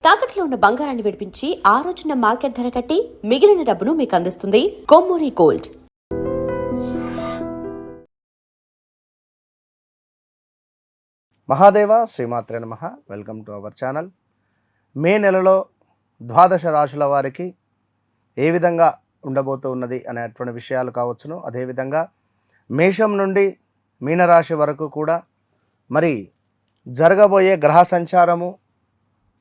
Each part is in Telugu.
తాకట్లో ఉన్న బంగారాన్ని విడిపించి ఆ రోజున మార్కెట్ ధర కట్టి మిగిలిన డబ్బును మీకు అందిస్తుంది కొమ్మూరి గోల్డ్. మహాదేవ శ్రీమాత్రే నమః. Welcome to our channel. May నెలలో ద్వాదశ రాశుల వారికి ఏ విధంగా ఉండబోతూ ఉన్నది అనేటువంటి విషయాలు కావచ్చును. అదేవిధంగా మేషం నుండి మీనరాశి వరకు కూడా మరి జరగబోయే గ్రహ సంచారము,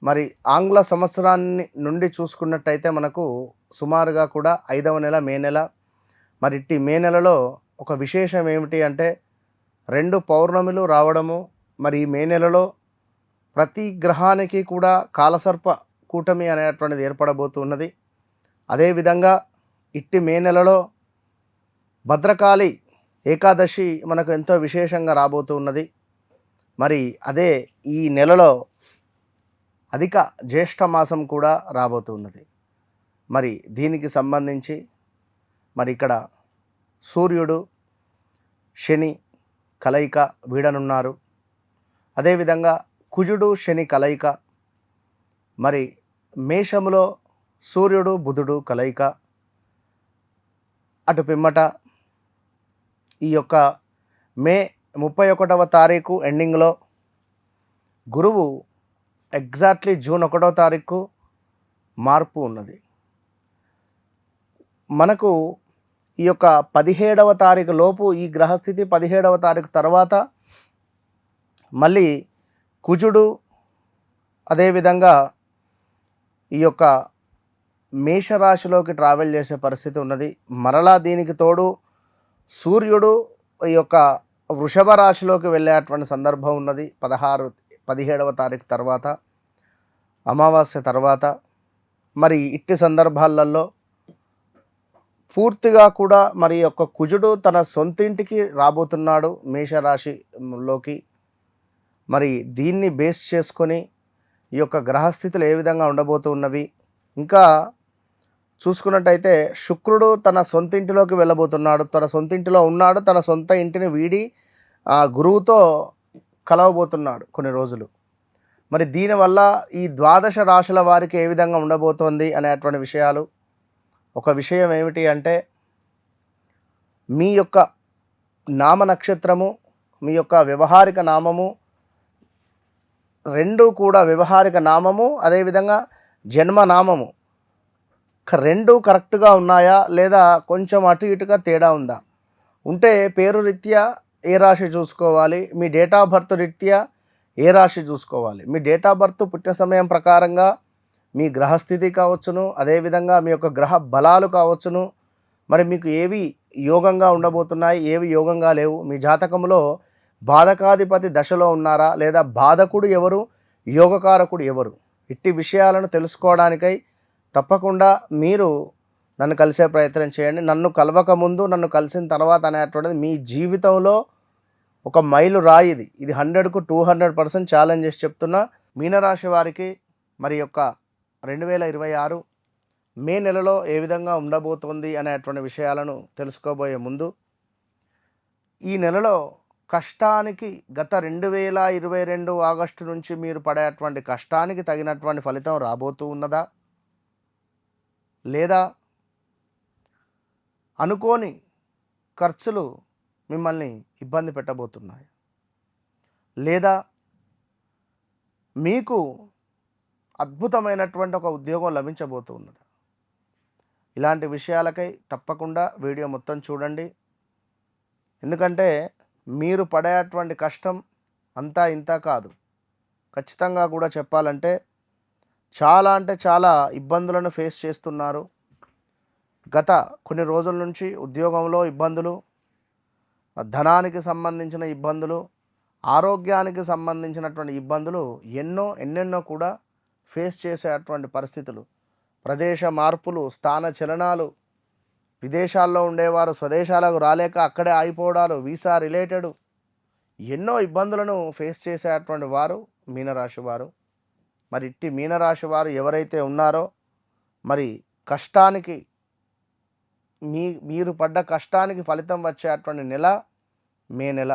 మరి ఆంగ్ల సంవత్సరాన్ని నుండి చూసుకున్నట్టయితే మనకు సుమారుగా కూడా 5వ నెల మే నెల. మరి ఇట్టి మే నెలలో ఒక విశేషం ఏమిటి అంటే 2 పౌర్ణమిలు రావడము. మరి ఈ మే నెలలో ప్రతి గ్రహానికి కూడా కాలసర్ప కూటమి అనేటువంటిది ఏర్పడబోతున్నది. అదేవిధంగా ఇట్టి మే నెలలో భద్రకాళి ఏకాదశి మనకు ఎంతో విశేషంగా రాబోతూ ఉన్నది. మరి అదే ఈ నెలలో అధిక జ్యేష్ఠ మాసం కూడా రాబోతున్నది. మరి దీనికి సంబంధించి మరి ఇక్కడ సూర్యుడు శని కలయిక వీడనున్నారు. అదేవిధంగా కుజుడు శని కలయిక, మరి మేషములో సూర్యుడు బుధుడు కలయిక, అటు పిమ్మట ఈ యొక్క మే 31వ తారీఖు ఎండింగ్లో గురువు ఎగ్జాక్ట్లీ జూన్ 1వ తారీఖు మార్పు ఉన్నది. మనకు ఈ యొక్క 17వ తారీఖు లోపు ఈ గ్రహస్థితి, 17వ తారీఖు తర్వాత మళ్ళీ కుజుడు అదేవిధంగా ఈ యొక్క మేషరాశిలోకి ట్రావెల్ చేసే పరిస్థితి ఉన్నది. మరలా దీనికి తోడు సూర్యుడు ఈ యొక్క వృషభ రాశిలోకి వెళ్ళేటువంటి సందర్భం ఉన్నది. 17వ తారీఖు తర్వాత అమావాస్య తర్వాత. మరి ఇట్టి సందర్భాలలో పూర్తిగా కూడా మరి యొక్క కుజుడు తన సొంతింటికి రాబోతున్నాడు మేషరాశిలోకి. మరి దీన్ని బేస్ చేసుకొని ఈ యొక్క గ్రహస్థితులు ఏ విధంగా ఉండబోతున్నవి, ఇంకా చూసుకున్నట్టయితే శుక్రుడు తన సొంతింటిలోకి వెళ్ళబోతున్నాడు. తన సొంతింటిలో ఉన్నాడు, తన సొంత ఇంటిని వీడి గురువుతో కలవబోతున్నాడు కొన్ని రోజులు. మరి దీనివల్ల ఈ ద్వాదశ రాశుల వారికి ఏ విధంగా ఉండబోతోంది అనేటువంటి విషయాలు. ఒక విషయం ఏమిటి అంటే మీ యొక్క నామ నక్షత్రము, మీ యొక్క వ్యవహారిక నామము రెండు కూడా, వ్యవహారిక నామము అదేవిధంగా జన్మనామము రెండు కరెక్ట్గా ఉన్నాయా లేదా కొంచెం అటు ఇటుగా తేడా ఉందా, ఉంటే పేరు రీత్యా ఏ రాశి చూసుకోవాలి, మీ డేట్ ఆఫ్ బర్త్ రీత్యా ఏ రాశి చూసుకోవాలి. మీ డేట్ ఆఫ్ బర్త్ పుట్టిన సమయం ప్రకారంగా మీ గ్రహస్థితి కావచ్చును, అదేవిధంగా మీ యొక్క గ్రహ బలాలు కావచ్చును. మరి మీకు ఏవి యోగంగా ఉండబోతున్నాయి, ఏవి యోగంగా లేవు, మీ జాతకంలో బాధకాధిపతి దశలో ఉన్నారా లేదా బాధకుడు ఎవరు, యోగకారకుడు ఎవరు, ఇట్టి విషయాలను తెలుసుకోవడానికై తప్పకుండా మీరు నన్ను కలిసే ప్రయత్నం చేయండి. నన్ను కలవక ముందు, నన్ను కలిసిన తర్వాత అనేటువంటిది మీ జీవితంలో ఒక మైలు రాయిది. ఇది 100కు 200% ఛాలెంజ్ చేసి చెప్తున్నా. మీనరాశి వారికి మరి యొక్క 2026 మే నెలలో ఏ విధంగా ఉండబోతోంది అనేటువంటి విషయాలను తెలుసుకోబోయే ముందు, ఈ నెలలో కష్టానికి గత 2022 ఆగస్టు నుంచి మీరు పడేటువంటి కష్టానికి తగినటువంటి ఫలితం రాబోతూ ఉన్నదా, లేదా అనుకోని ఖర్చులు మిమ్మల్ని ఇబ్బంది పెట్టబోతున్నాయి, లేదా మీకు అద్భుతమైనటువంటి ఒక ఉద్యోగం లభించబోతూ ఉన్నది. ఇలాంటి విషయాలకై తప్పకుండా వీడియో మొత్తం చూడండి. ఎందుకంటే మీరు పడేటువంటి కష్టం అంతా ఇంత కాదు. ఖచ్చితంగా కూడా చెప్పాలంటే చాలా అంటే చాలా ఇబ్బందులను ఫేస్ చేస్తున్నారు. గత కొన్ని రోజుల నుంచి ఉద్యోగంలో ఇబ్బందులు, ధనానికి సంబంధించిన ఇబ్బందులు, ఆరోగ్యానికి సంబంధించినటువంటి ఇబ్బందులు ఎన్నెన్నో కూడా ఫేస్ చేసేటువంటి పరిస్థితులు, ప్రదేశ మార్పులు, స్థాన చలనాలు, విదేశాల్లో ఉండేవారు స్వదేశాలకు రాలేక అక్కడే ఆగిపోవడాలు, వీసా రిలేటెడ్ ఎన్నో ఇబ్బందులను ఫేస్ చేసేటువంటి వారు మీనరాశి వారు. మరి ఇట్టి మీనరాశి వారు ఎవరైతే ఉన్నారో మరి కష్టానికి మీరు పడ్డ కష్టానికి ఫలితం వచ్చేటువంటి నెల మే నెల.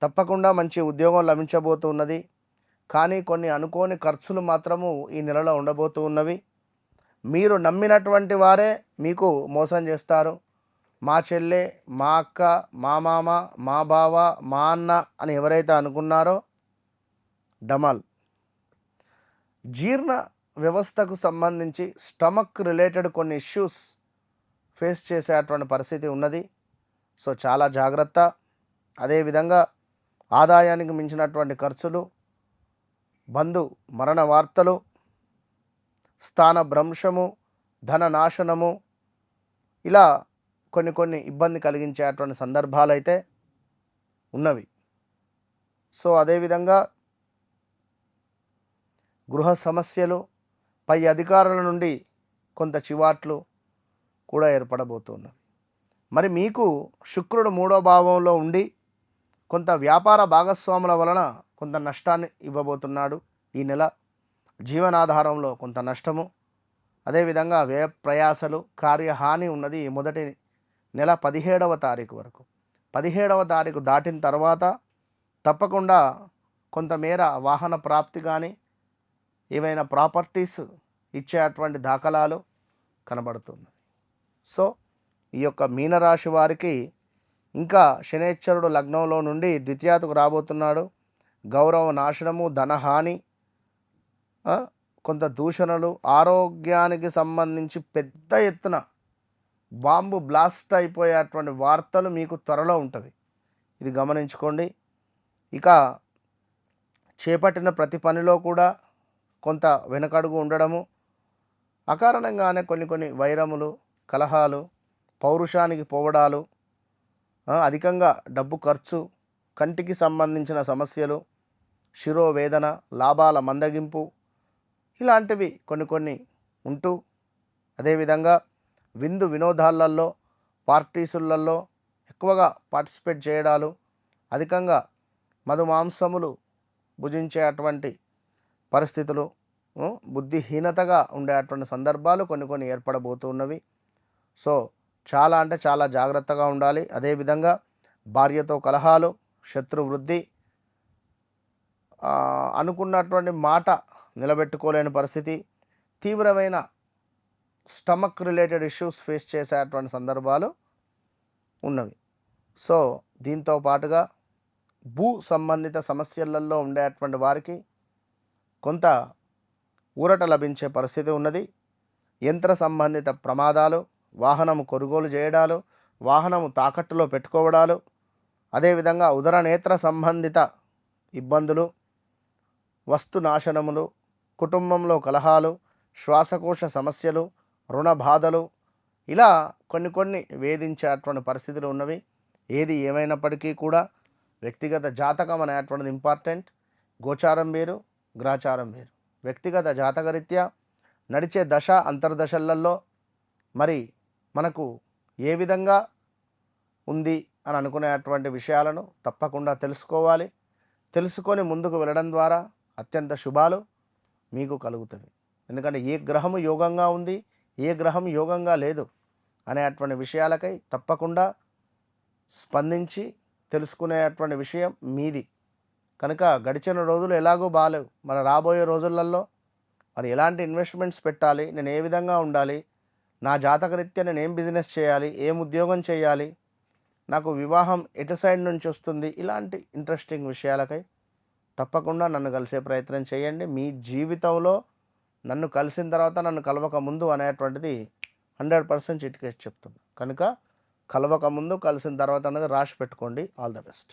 తప్పకుండా మంచి ఉద్యోగం లభించబోతున్నది. కానీ కొన్ని అనుకోని ఖర్చులు మాత్రము ఈ నెలలో ఉండబోతూ ఉన్నవి. మీరు నమ్మినటువంటి వారే మీకు మోసం చేస్తారు. మా చెల్లె, మా అక్క, మా మామ, మా బావ, మా అన్న అని ఎవరైతే అనుకున్నారో డమాల్. జీర్ణ వ్యవస్థకు సంబంధించి స్టమక్ రిలేటెడ్ కొన్ని ఇష్యూస్ ఫేస్ చేసేటువంటి పరిస్థితి ఉన్నది. సో చాలా జాగ్రత్త. అదేవిధంగా ఆదాయానికి మించినటువంటి ఖర్చులు, బంధు మరణ వార్తలు, స్థాన భ్రంశము, ధన నాశనము, ఇలా కొన్ని ఇబ్బంది కలిగించేటువంటి సందర్భాలు అయితే ఉన్నవి. సో అదేవిధంగా గృహ సమస్యలు, పై అధికారుల నుండి కొంత చివాట్లు కూడా ఏర్పడబోతున్నవి. మరి మీకు శుక్రుడు 3వ భావంలో ఉండి కొంత వ్యాపార భాగస్వాముల వలన కొంత నష్టాన్ని ఇవ్వబోతున్నాడు. ఈ నెల జీవనాధారంలో కొంత నష్టము, అదేవిధంగా వ్యయ ప్రయాసలు, కార్యహాని ఉన్నది మొదటి నెల 17వ తారీఖు వరకు. 17వ తారీఖు దాటిన తర్వాత తప్పకుండా కొంతమేర వాహన ప్రాప్తి కానీ ఏవైనా ప్రాపర్టీస్ ఇచ్చేటువంటి దాఖలాలు కనబడుతున్నాయి. సో ఈ యొక్క మీనరాశి వారికి ఇంకా శనేశ్వరుడు లగ్నంలో నుండి ద్వితీయాతకు రాబోతున్నాడు. గౌరవ నాశనము, ధనహాని, కొంత దూషణలు, ఆరోగ్యానికి సంబంధించి పెద్ద ఎత్తున బాంబు బ్లాస్ట్ అయిపోయేటువంటి వార్తలు మీకు త్వరలో ఉంటవి. ఇది గమనించుకోండి. ఇక చేపట్టిన ప్రతి పనిలో కూడా కొంత వెనకడుగు ఉండడము, అకారణంగానే కొన్ని వైరములు, కలహాలు, పౌరుషానికి పోవడాలు, అధికంగా డబ్బు ఖర్చు, కంటికి సంబంధించిన సమస్యలు, శిరోవేదన, లాభాల మందగింపు, ఇలాంటివి కొన్ని ఉంటూ, అదేవిధంగా విందు వినోదాలలో, పార్టీసులలో ఎక్కువగా పార్టిసిపేట్ చేయడాలు, అధికంగా మధుమాంసములు భుజించేటువంటి పరిస్థితులు, బుద్ధిహీనతగా ఉండేటువంటి సందర్భాలు కొన్ని ఏర్పడబోతున్నవి. సో చాలా అంటే చాలా జాగ్రత్తగా ఉండాలి. అదేవిధంగా భార్యతో కలహాలు, శత్రు వృద్ధి, అనుకున్నటువంటి మాట నిలబెట్టుకోలేని పరిస్థితి, తీవ్రమైన స్టమక్ రిలేటెడ్ ఇష్యూస్ ఫేస్ చేసేటువంటి సందర్భాలు ఉన్నవి. సో దీంతో పాటుగా భూ సంబంధిత సమస్యలలో ఉండేటువంటి వారికి కొంత ఊరట లభించే పరిస్థితి ఉన్నది. యంత్ర సంబంధిత ప్రమాదాలు, వాహనము కొనుగోలు చేయడాలు, వాహనము తాకట్టులో పెట్టుకోవడాలు, అదేవిధంగా ఉదర నేత్ర సంబంధిత ఇబ్బందులు, వస్తు నాశనములు, కుటుంబంలో కలహాలు, శ్వాసకోశ సమస్యలు, రుణ బాధలు, ఇలా కొన్ని వేధించేటువంటి పరిస్థితులు ఉన్నవి. ఏది ఏమైనప్పటికీ కూడా వ్యక్తిగత జాతకం అనేటువంటిది ఇంపార్టెంట్. గోచారం వేరు, గ్రహచారం వేరు. వ్యక్తిగత జాతకరీత్యా నడిచే దశ అంతర్దశలలో మరి మనకు ఏ విధంగా ఉంది అని అనుకునేటువంటి విషయాలను తప్పకుండా తెలుసుకోవాలి. తెలుసుకొని ముందుకు వెళ్ళడం ద్వారా అత్యంత శుభాలు మీకు కలుగుతాయి. ఎందుకంటే ఏ గ్రహము యోగంగా ఉంది, ఏ గ్రహం యోగంగా లేదు అనేటువంటి విషయాలకై తప్పకుండా స్పందించి తెలుసుకునేటువంటి విషయం మీది. కనుక గడిచిన రోజులు ఎలాగో బాలేవు, మరి రాబోయే రోజులలో మరి ఎలాంటి ఇన్వెస్ట్మెంట్స్ పెట్టాలి, నేను ఏ విధంగా ఉండాలి, నా జాతకరీత్యా నేను ఏం బిజినెస్ చేయాలి, ఏం ఉద్యోగం చేయాలి, నాకు వివాహం ఎటు సైడ్ నుంచి వస్తుంది, ఇలాంటి ఇంట్రెస్టింగ్ విషయాలకై తప్పకుండా నన్ను కలిసే ప్రయత్నం చేయండి. మీ జీవితంలో నన్ను కలిసిన తర్వాత నన్ను కలవక ముందు అనేటువంటిది 100% చిటికేసి చెప్తుంది. కనుక కలవక ముందు కలిసిన తర్వాత అనేది రాసి పెట్టుకోండి. All the best.